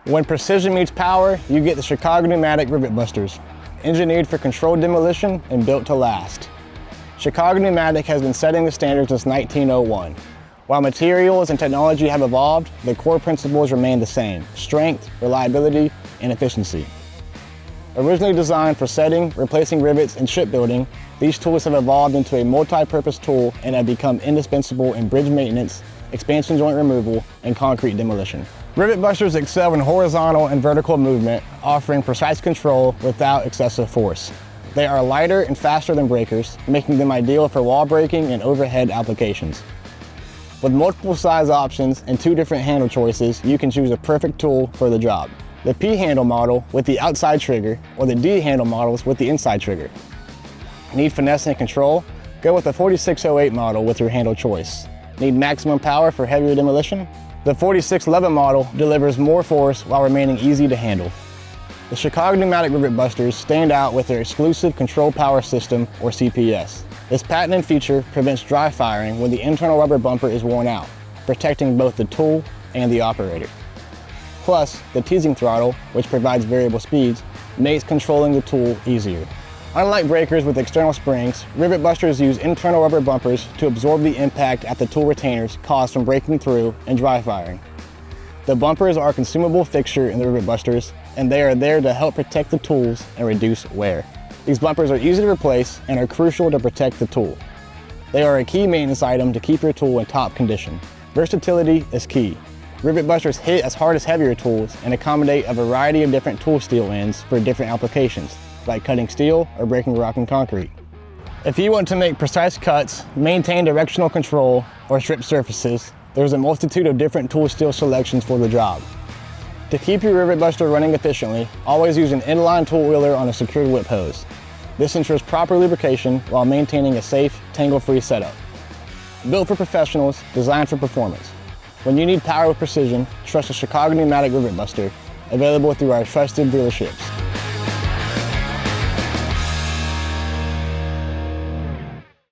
When precision meets power, you get the Chicago Pneumatic Rivet Busters, engineered for controlled demolition and built to last. Chicago Pneumatic has been setting the standard since 1901. While materials and technology have evolved, the core principles remain the same: strength, reliability, and efficiency. Originally designed for setting, replacing rivets, and shipbuilding, these tools have evolved into a multi-purpose tool and have become indispensable in bridge maintenance, expansion joint removal, and concrete demolition. Rivet busters excel in horizontal and vertical movement, offering precise control without excessive force. They are lighter and faster than breakers, making them ideal for wall breaking and overhead applications. With multiple size options and 2 different handle choices, you can choose a perfect tool for the job: the P handle model with the outside trigger, or the D handle models with the inside trigger. Need finesse and control? Go with the 4608 model with your handle choice. Need maximum power for heavier demolition? The 4611 model delivers more force while remaining easy to handle. The Chicago Pneumatic Rivet Busters stand out with their exclusive Control Power System, or CPS. This patented feature prevents dry firing when the internal rubber bumper is worn out, protecting both the tool and the operator. Plus, the teasing throttle, which provides variable speeds, makes controlling the tool easier. Unlike breakers with external springs, rivet busters use internal rubber bumpers to absorb the impact at the tool retainers caused from breaking through and dry firing. The bumpers are a consumable fixture in the rivet busters, and they are there to help protect the tools and reduce wear. These bumpers are easy to replace and are crucial to protect the tool. They are a key maintenance item to keep your tool in top condition. Versatility is key. Rivet busters hit as hard as heavier tools and accommodate a variety of different tool steel ends for different applications, like cutting steel or breaking rock and concrete. If you want to make precise cuts, maintain directional control, or strip surfaces, there's a multitude of different tool steel selections for the job. To keep your rivet buster running efficiently, always use an inline tool wheeler on a secured whip hose. This ensures proper lubrication while maintaining a safe, tangle-free setup. Built for professionals, designed for performance. When you need power with precision, trust a Chicago Pneumatic Rivet Buster, available through our trusted dealerships.